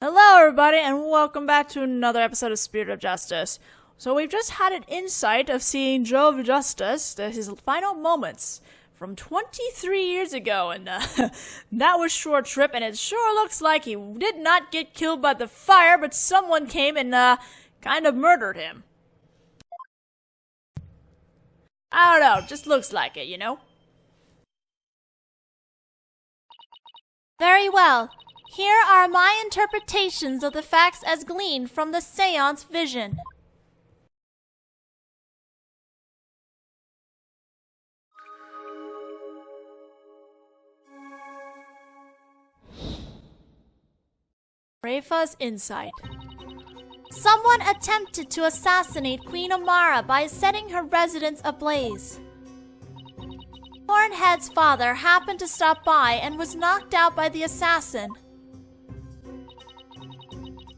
Hello everybody and welcome back to another episode of Spirit of Justice. So we've just had an insight of seeing Joe of Justice, his final moments from 23 years ago, and that was short trip, and it sure looks like he did not get killed by the fire, but someone came and kind of murdered him. I don't know, just looks like it, you know? Very well. Here are my interpretations of the facts as gleaned from the seance vision. Rafa's insight. Someone attempted to assassinate Queen Amara by setting her residence ablaze. Hornhead's father happened to stop by and was knocked out by the assassin.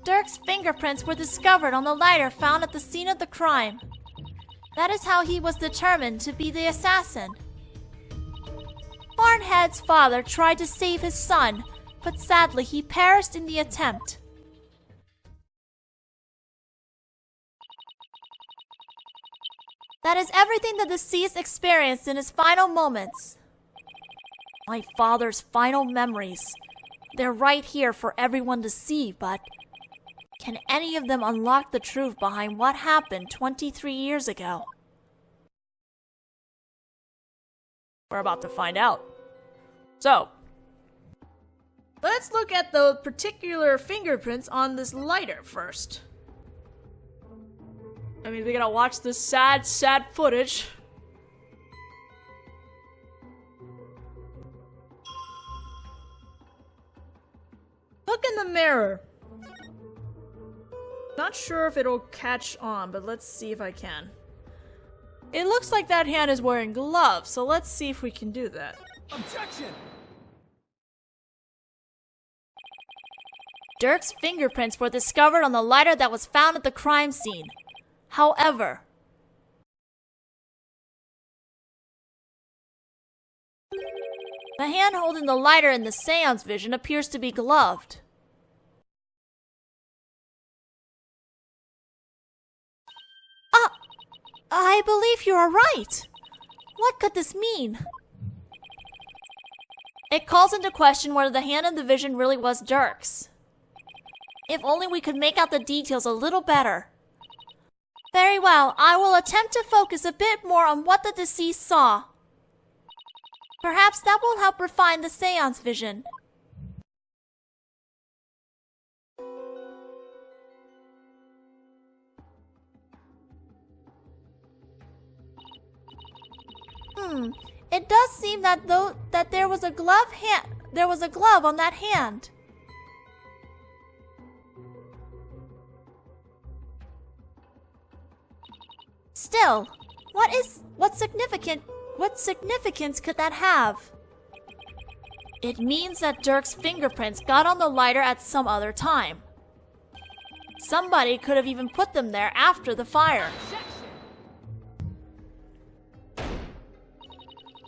Dirk's fingerprints were discovered on the lighter found at the scene of the crime. That is how he was determined to be the assassin. Hornhead's father tried to save his son, but sadly he perished in the attempt. That is everything the deceased experienced in his final moments. My father's final memories. They're right here for everyone to see, but can any of them unlock the truth behind what happened 23 years ago? We're about to find out. So, let's look at the particular fingerprints on this lighter first. I mean, we gotta watch this sad footage. Look in the mirror. Not sure if it'll catch on, but let's see if I can. It looks like that hand is wearing gloves, so let's see if we can do that. Objection! Dirk's fingerprints were discovered on the lighter that was found at the crime scene. However, the hand holding the lighter in the seance vision appears to be gloved. I believe you are right. What could this mean? It calls into question whether the hand in the vision really was Dirk's. If only we could make out the details a little better. Very well, I will attempt to focus a bit more on what the deceased saw. Perhaps that will help refine the seance vision. It does seem that there was a glove on that hand. Still, what significance could that have? It means that Dirk's fingerprints got on the lighter at some other time. Somebody could have even put them there after the fire.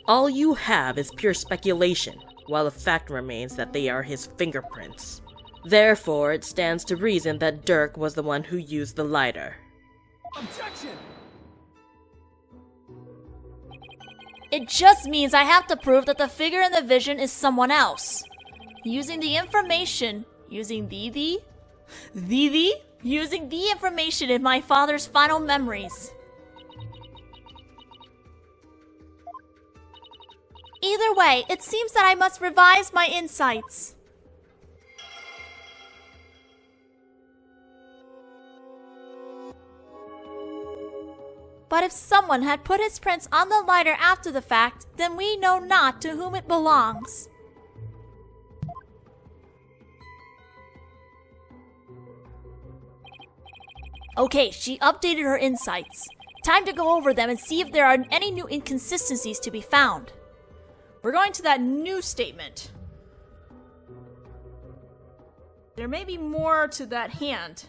All you have is pure speculation, while the fact remains that they are his fingerprints. Therefore, it stands to reason that Dirk was the one who used the lighter. Objection! It just means I have to prove that the figure in the vision is someone else. Using the information in my father's final memories. Either way, it seems that I must revise my insights. But if someone had put his prints on the lighter after the fact, then we know not to whom it belongs. Okay, she updated her insights. Time to go over them and see if there are any new inconsistencies to be found. We're going to that new statement. There may be more to that hand.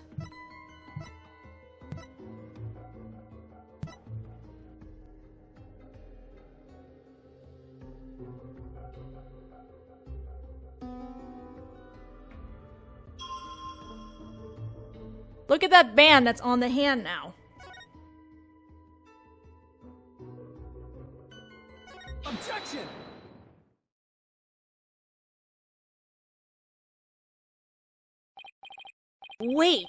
Look at that band that's on the hand now. Objection! Wait,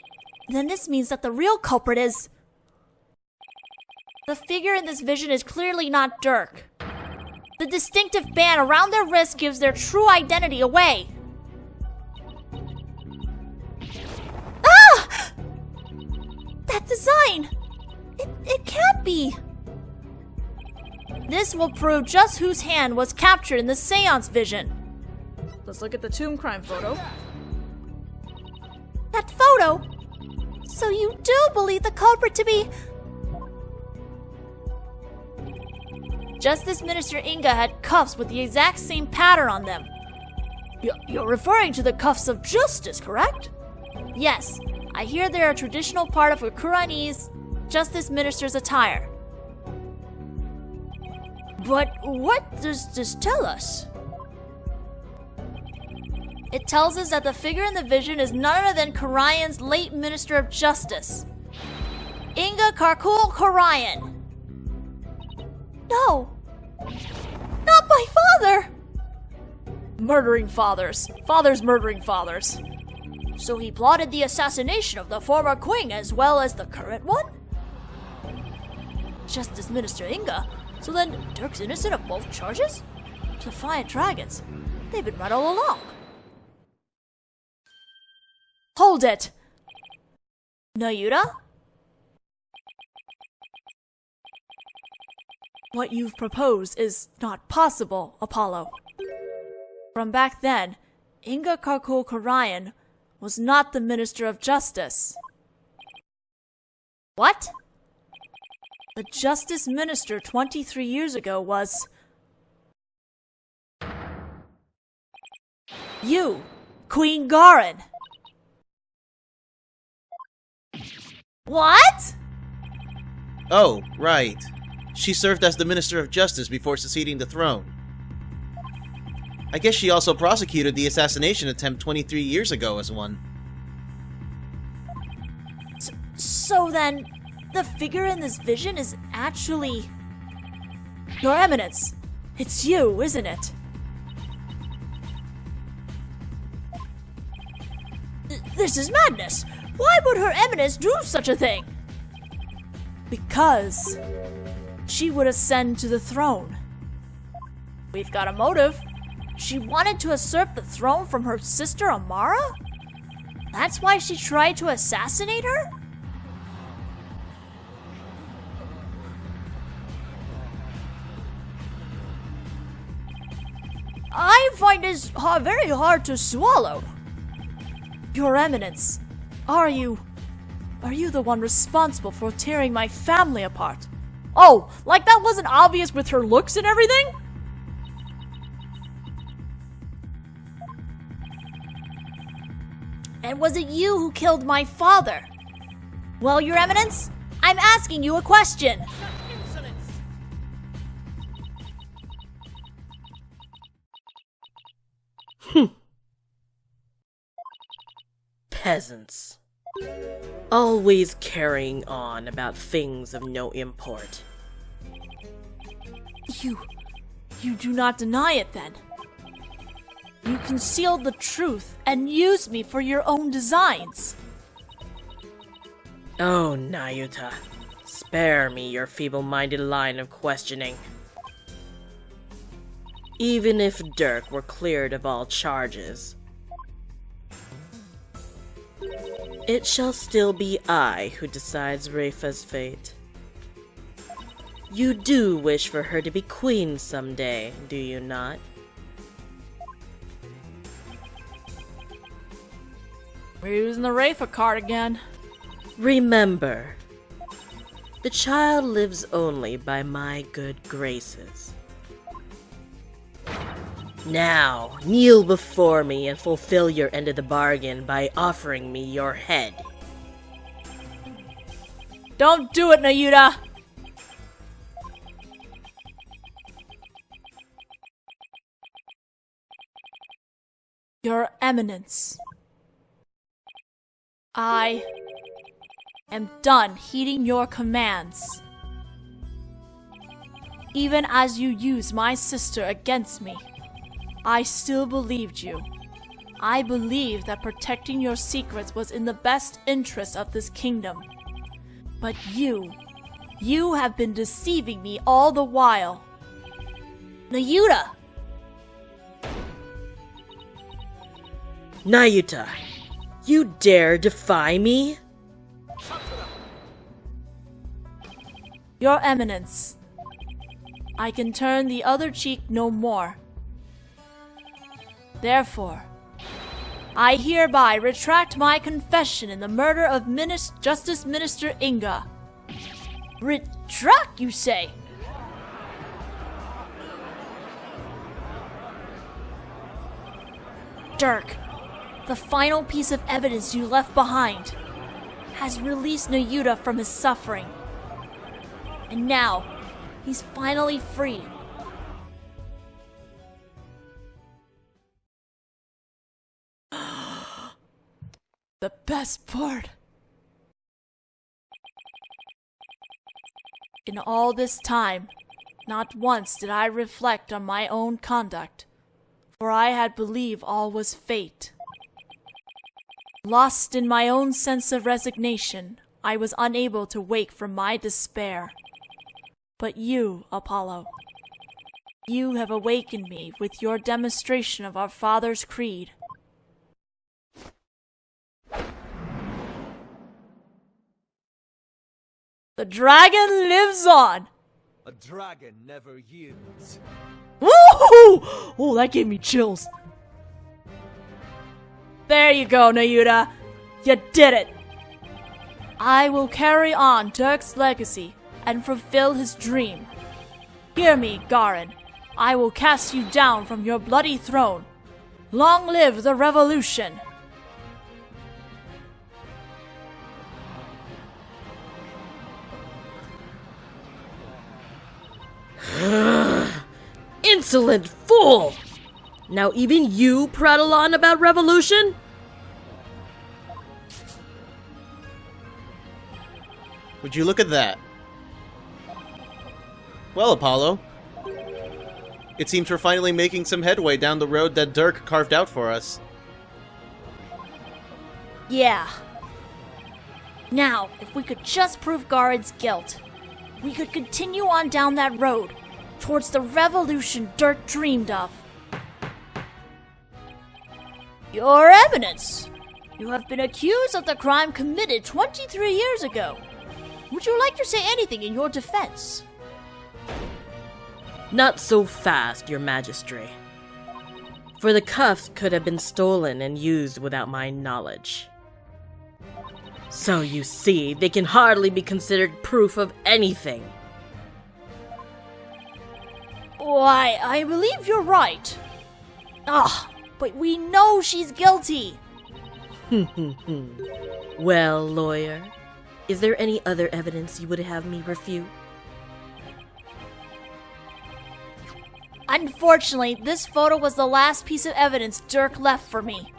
then this means that the real culprit is... The figure in this vision is clearly not Dirk. The distinctive band around their wrist gives their true identity away. Ah! That design! It can't be! This will prove just whose hand was captured in the seance vision. Let's look at the tomb crime photo. That photo? So you do believe the culprit to be... Justice Minister Inga had cuffs with the exact same pattern on them. You're referring to the cuffs of justice, correct? Yes, I hear they're a traditional part of a Kuranese Justice Minister's attire. But what does this tell us? It tells us that the figure in the vision is none other than Karayan's late Minister of Justice, Inga Karkul Karayan. No! Not my father! Murdering fathers. Fathers murdering fathers. So he plotted the assassination of the former queen as well as the current one? Justice Minister Inga? So then Dirk's innocent of both charges? Defiant dragons. They've been right all along. Hold it! Nayuta? What you've proposed is not possible, Apollo. From back then, Inga Karkul Karayan was not the Minister of Justice. What? The Justice Minister 23 years ago was... you, Queen Garin. What? Oh, right. She served as the Minister of Justice before succeeding the throne. I guess she also prosecuted the assassination attempt 23 years ago as one. So then, the figure in this vision is actually... Your Eminence, it's you, isn't it? This is madness! Why would Her Eminence do such a thing? Because she would ascend to the throne. We've got a motive. She wanted to usurp the throne from her sister Amara? That's why she tried to assassinate her? I find this very hard to swallow. Your Eminence, are you the one responsible for tearing my family apart? Oh, like that wasn't obvious with her looks and everything? And was it you who killed my father? Well, Your Eminence, I'm asking you a question. Peasants. Always carrying on about things of no import. You do not deny it then. You concealed the truth and used me for your own designs. Oh, Nayuta. Spare me your feeble-minded line of questioning. Even if Dirk were cleared of all charges, it shall still be I who decides Reifa's fate. You do wish for her to be queen someday, do you not? We're using the Reifa card again. Remember, the child lives only by my good graces. Now, kneel before me and fulfill your end of the bargain by offering me your head. Don't do it, Nayuta! Your Eminence, I am done heeding your commands. Even as you used my sister against me, I still believed you. I believed that protecting your secrets was in the best interest of this kingdom. But you have been deceiving me all the while. Nayuta! Nayuta, you dare defy me? Your Eminence, I can turn the other cheek no more. Therefore, I hereby retract my confession in the murder of Justice Minister Inga. Retract, you say? Dirk, the final piece of evidence you left behind, has released Nayuta from his suffering. And now, he's finally free. The best part. In all this time, not once did I reflect on my own conduct, for I had believed all was fate. Lost in my own sense of resignation, I was unable to wake from my despair. But you, Apollo, you have awakened me with your demonstration of our Father's creed. The dragon lives on! A dragon never yields. Woohoo! Oh, that gave me chills. There you go, Nayuta. You did it. I will carry on Dirk's legacy and fulfill his dream. Hear me, Garin. I will cast you down from your bloody throne. Long live the revolution! Insolent fool! Now even you prattle on about revolution? Would you look at that? Well, Apollo, it seems we're finally making some headway down the road that Dirk carved out for us. Yeah. Now, if we could just prove Garin's guilt, we could continue on down that road towards the revolution Dirk dreamed of. Your Eminence, you have been accused of the crime committed 23 years ago. Would you like to say anything in your defense? Not so fast, your majesty. For the cuffs could have been stolen and used without my knowledge. So you see, they can hardly be considered proof of anything. Why, I believe you're right. But we know she's guilty. Well, lawyer, is there any other evidence you would have me refute? Unfortunately, this photo was the last piece of evidence Dirk left for me.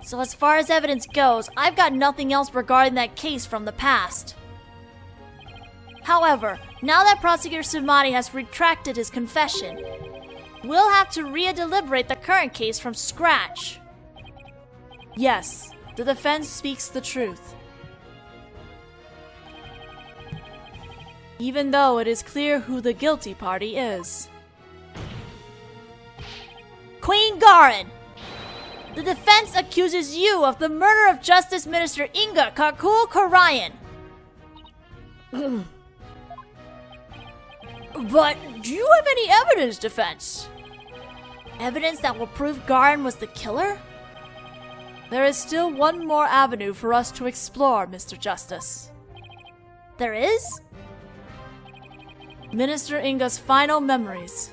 So as far as evidence goes, I've got nothing else regarding that case from the past. However, now that Prosecutor Sumati has retracted his confession, we'll have to re-deliberate the current case from scratch. Yes, the defense speaks the truth. Even though it is clear who the guilty party is. Queen Garin! The defense accuses you of the murder of Justice Minister Inga Kakul Karayan. But do you have any evidence, defense? Evidence that will prove Garin was the killer? There is still one more avenue for us to explore, Mr. Justice. There is? Minister Inga's final memories.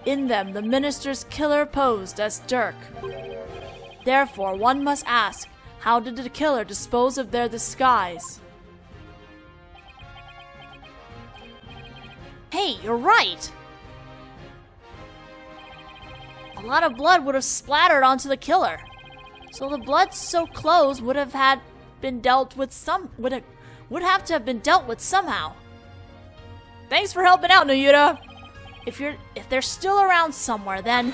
In them, the minister's killer posed as Dirk. Therefore, one must ask, how did the killer dispose of their disguise? Hey, you're right! A lot of blood would have splattered onto the killer. So the blood-soaked clothes would have had been dealt with would have to have been dealt with somehow. Thanks for helping out, Nayuta. If they're still around somewhere, then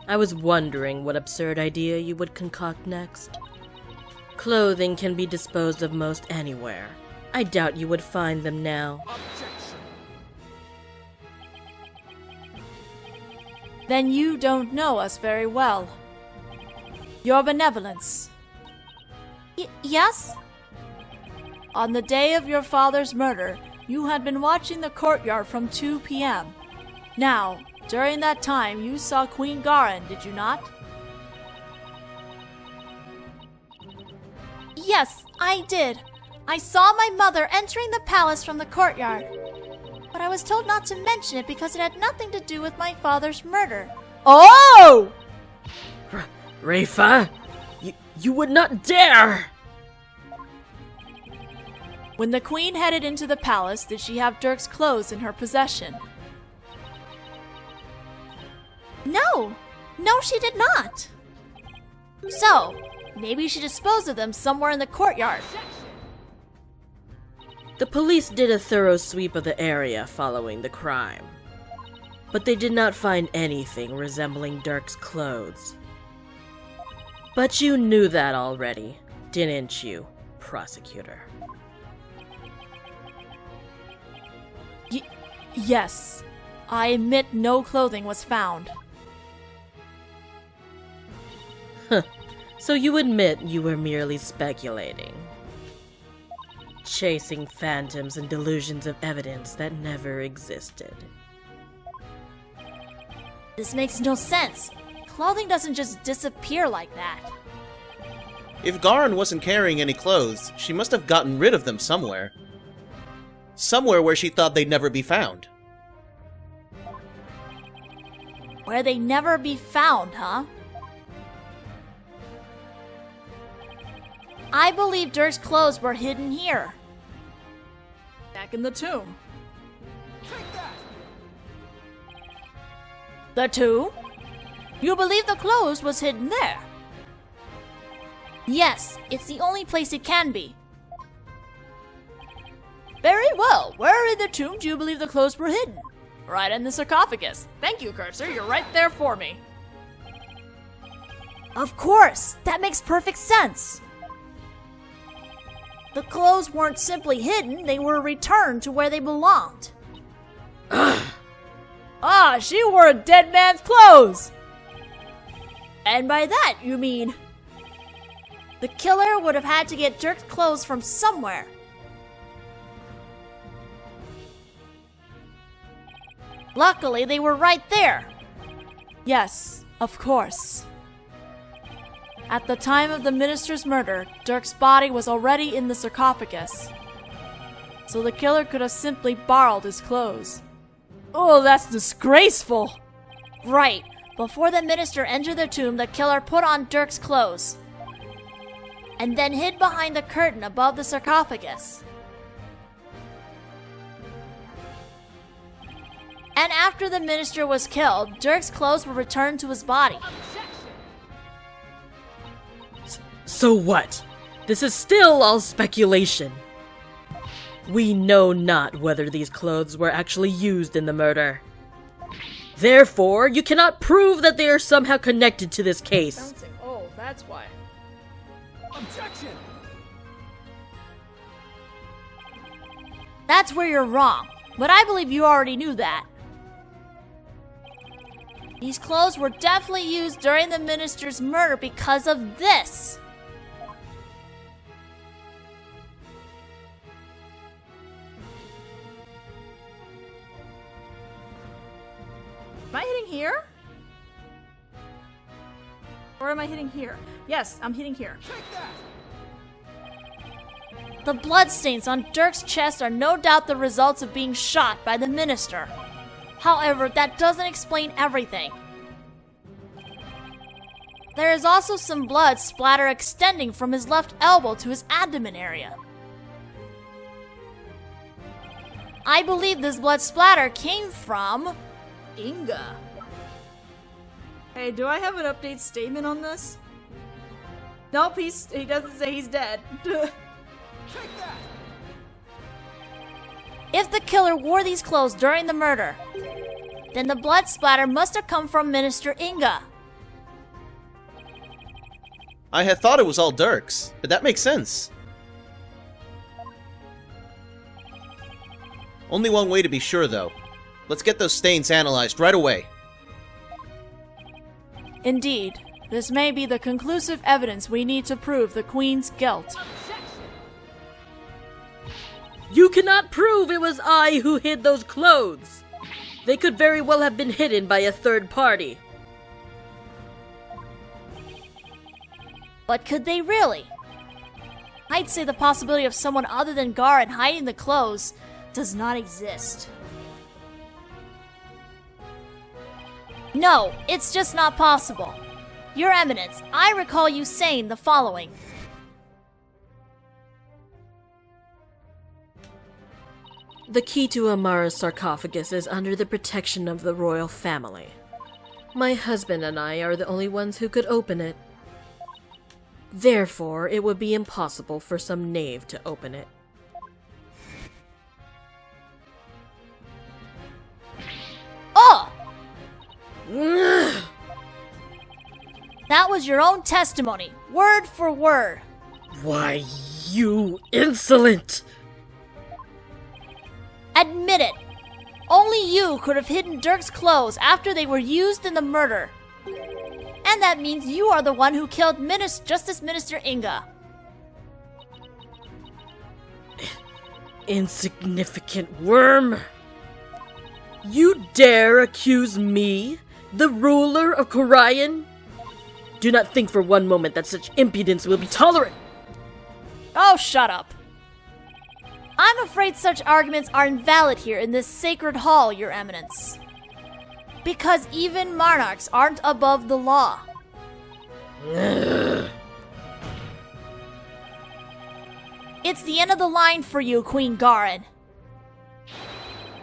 I was wondering what absurd idea you would concoct next. Clothing can be disposed of most anywhere. I doubt you would find them now. Then you don't know us very well. Your benevolence. Yes? On the day of your father's murder, you had been watching the courtyard from 2 p.m. Now, during that time, you saw Queen Garen, did you not? Yes, I did. I saw my mother entering the palace from the courtyard. But I was told not to mention it because it had nothing to do with my father's murder. Oh! Rafa, you would not dare! When the queen headed into the palace, did she have Dirk's clothes in her possession? No, she did not. So, maybe she disposed of them somewhere in the courtyard. The police did a thorough sweep of the area following the crime, but they did not find anything resembling Dirk's clothes. But you knew that already, didn't you, prosecutor? Yes. I admit no clothing was found. So you admit you were merely speculating, chasing phantoms and delusions of evidence that never existed. This makes no sense. Clothing doesn't just disappear like that. If Garen wasn't carrying any clothes, she must have gotten rid of them somewhere. Somewhere where she thought they'd never be found. Where they never be found, huh? I believe Dirk's clothes were hidden here. Back in the tomb. The tomb? You believe the clothes was hidden there? Yes, it's the only place it can be. Very well. Where in the tomb do you believe the clothes were hidden? Right in the sarcophagus. Thank you, Cursor. You're right there for me. Of course! That makes perfect sense! The clothes weren't simply hidden, they were returned to where they belonged. Ah, she wore a dead man's clothes! And by that, you mean... the killer would have had to get Dirk's clothes from somewhere. Luckily, they were right there. Yes, of course. At the time of the minister's murder, Dirk's body was already in the sarcophagus. So the killer could have simply borrowed his clothes. Oh, that's disgraceful! Right. Before the minister entered the tomb, the killer put on Dirk's clothes. And then hid behind the curtain above the sarcophagus. And after the minister was killed, Dirk's clothes were returned to his body. So what? This is still all speculation. We know not whether these clothes were actually used in the murder. Therefore, you cannot prove that they are somehow connected to this case. Bouncing. Oh, that's why. Objection! That's where you're wrong, but I believe you already knew that. These clothes were definitely used during the minister's murder because of this. Am I hitting here? Or am I hitting here? Yes, I'm hitting here. The bloodstains on Dirk's chest are no doubt the results of being shot by the minister. However, that doesn't explain everything. There is also some blood splatter extending from his left elbow to his abdomen area. I believe this blood splatter came from... Inga. Hey, do I have an update statement on this? Nope, he doesn't say he's dead. Take that! If the killer wore these clothes during the murder, then the blood splatter must have come from Minister Inga. I had thought it was all Dirk's, but that makes sense. Only one way to be sure, though. Let's get those stains analyzed right away. Indeed, this may be the conclusive evidence we need to prove the Queen's guilt. You cannot prove it was I who hid those clothes. They could very well have been hidden by a third party. But could they really? I'd say the possibility of someone other than Garin hiding the clothes does not exist. No, it's just not possible. Your Eminence, I recall you saying the following. The key to Amara's sarcophagus is under the protection of the royal family. My husband and I are the only ones who could open it. Therefore, it would be impossible for some knave to open it. Oh! That was your own testimony, word for word. Why, you insolent! Admit it. Only you could have hidden Dirk's clothes after they were used in the murder. And that means you are the one who killed Justice Minister Inga. Insignificant worm! You dare accuse me, the ruler of Korian? Do not think for one moment that such impudence will be tolerated. Oh, shut up. I'm afraid such arguments are invalid here in this sacred hall, Your Eminence. Because even monarchs aren't above the law. It's the end of the line for you, Queen Garin.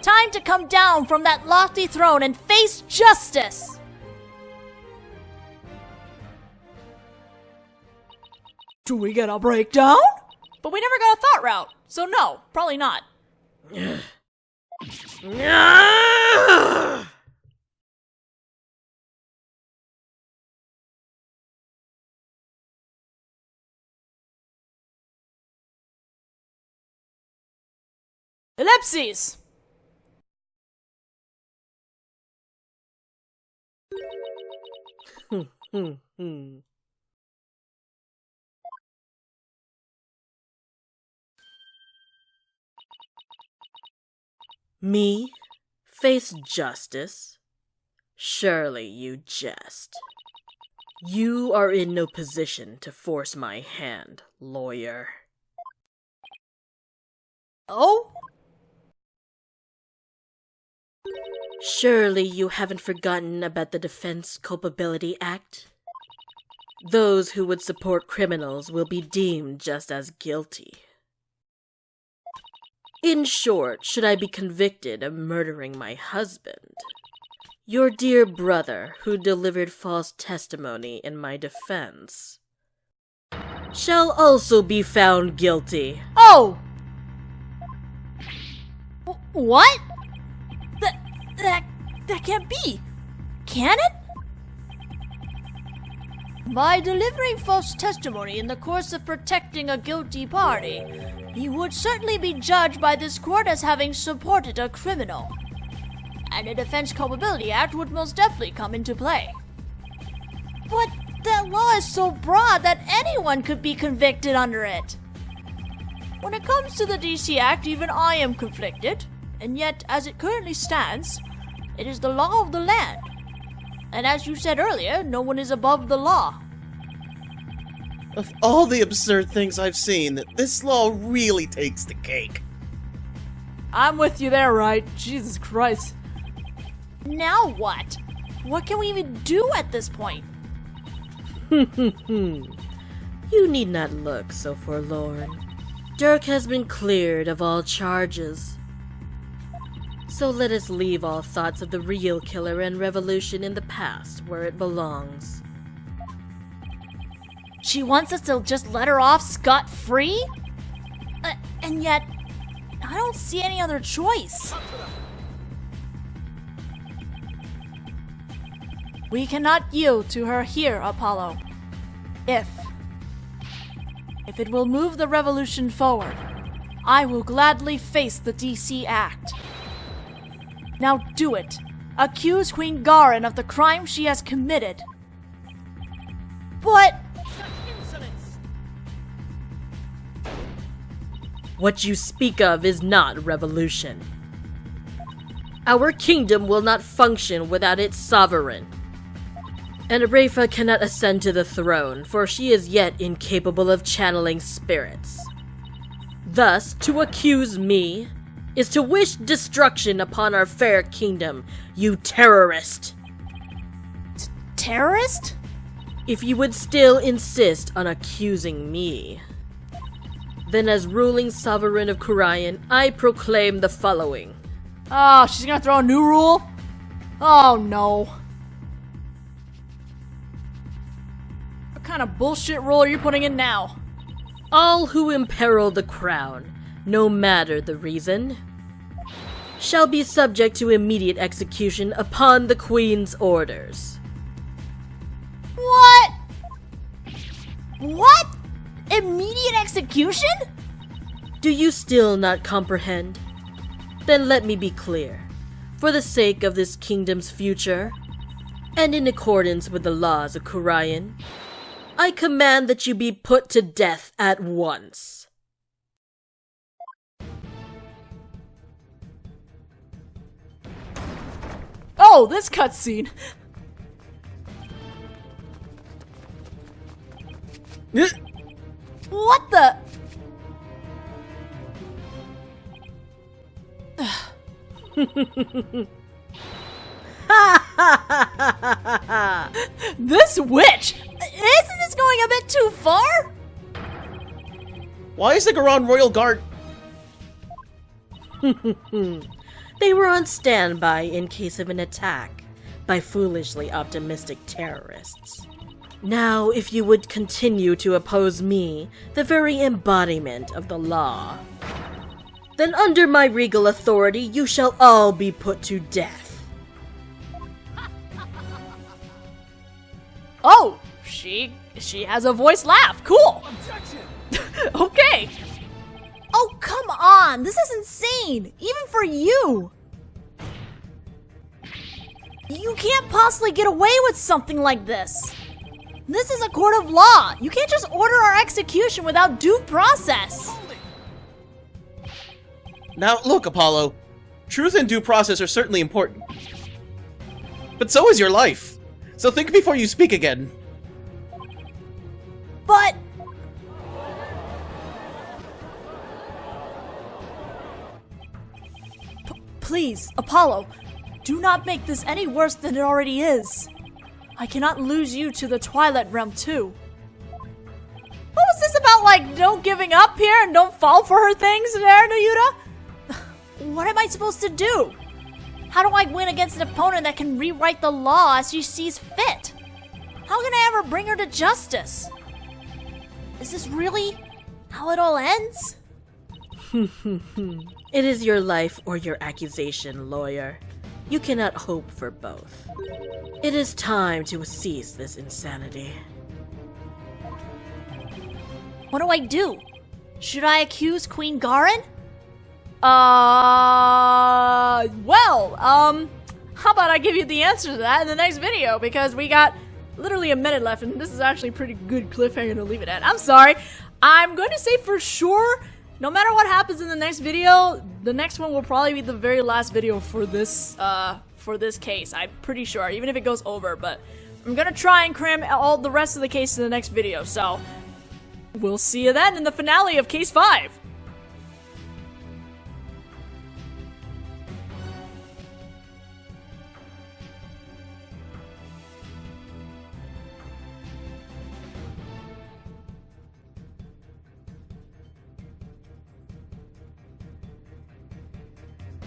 Time to come down from that lofty throne and face justice! Do we get a breakdown? But we never got a thought route, so no, probably not. Ellipses! Me? Face justice? Surely you jest. You are in no position to force my hand, lawyer. Oh? Surely you haven't forgotten about the Defense Culpability Act? Those who would support criminals will be deemed just as guilty. In short, should I be convicted of murdering my husband, your dear brother who delivered false testimony in my defense shall also be found guilty. Oh! What? That can't be. Can it? By delivering false testimony in the course of protecting a guilty party, you would certainly be judged by this court as having supported a criminal. And the Defense Culpability Act would most definitely come into play. But that law is so broad that anyone could be convicted under it. When it comes to the DC Act, even I am conflicted. And yet, as it currently stands, it is the law of the land. And as you said earlier, no one is above the law. Of all the absurd things I've seen, this law really takes the cake. I'm with you there, right? Jesus Christ. Now what? What can we even do at this point? You need not look so forlorn. Dirk has been cleared of all charges. So let us leave all thoughts of the real killer and revolution in the past where it belongs. She wants us to just let her off scot-free? And yet, I don't see any other choice. We cannot yield to her here, Apollo. If it will move the revolution forward, I will gladly face the DC Act. Now do it. Accuse Queen Garin of the crime she has committed. But What you speak of is not revolution. Our kingdom will not function without its sovereign. And Rafa cannot ascend to the throne, for she is yet incapable of channeling spirits. Thus, to accuse me is to wish destruction upon our fair kingdom, you terrorist. terrorist? If you would still insist on accusing me, then as ruling sovereign of Kurayan, I proclaim the following. Oh, she's gonna throw a new rule? Oh no. What kind of bullshit rule are you putting in now? All who imperil the crown, no matter the reason, shall be subject to immediate execution upon the Queen's orders. What? What? Immediate execution? Do you still not comprehend? Then let me be clear. For the sake of this kingdom's future, and in accordance with the laws of Kurayan, I command that you be put to death at once. Oh, this cutscene. What the? This witch! Isn't this going a bit too far? Why is the Garon Royal Guard... They were on standby in case of an attack by foolishly optimistic terrorists. Now, if you would continue to oppose me, the very embodiment of the law, then under my regal authority you shall all be put to death. Oh, she has a voice laugh. Cool. Objection! Okay. Oh, come on! This is insane! Even for you! You can't possibly get away with something like this! This is a court of law! You can't just order our execution without due process! Now, look, Apollo. Truth and due process are certainly important. But so is your life. So think before you speak again. But... Please, Apollo, do not make this any worse than it already is. I cannot lose you to the Twilight Realm too. What was this about, like, no giving up here and don't fall for her things there, Nayuta? what am I supposed to do? How do I win against an opponent that can rewrite the law as she sees fit? How can I ever bring her to justice? Is this really how it all ends? It is your life or your accusation, lawyer. You cannot hope for both. It is time to cease this insanity. What do I do? Should I accuse Queen Garin? How about I give you the answer to that in the next video, because we got literally a minute left, and this is actually a pretty good cliffhanger to leave it at. I'm sorry. I'm going to say for sure, no matter what happens in the next video, the next one will probably be the very last video for this case. I'm pretty sure, even if it goes over, but I'm going to try and cram all the rest of the case in the next video, so we'll see you then in the finale of Case 5.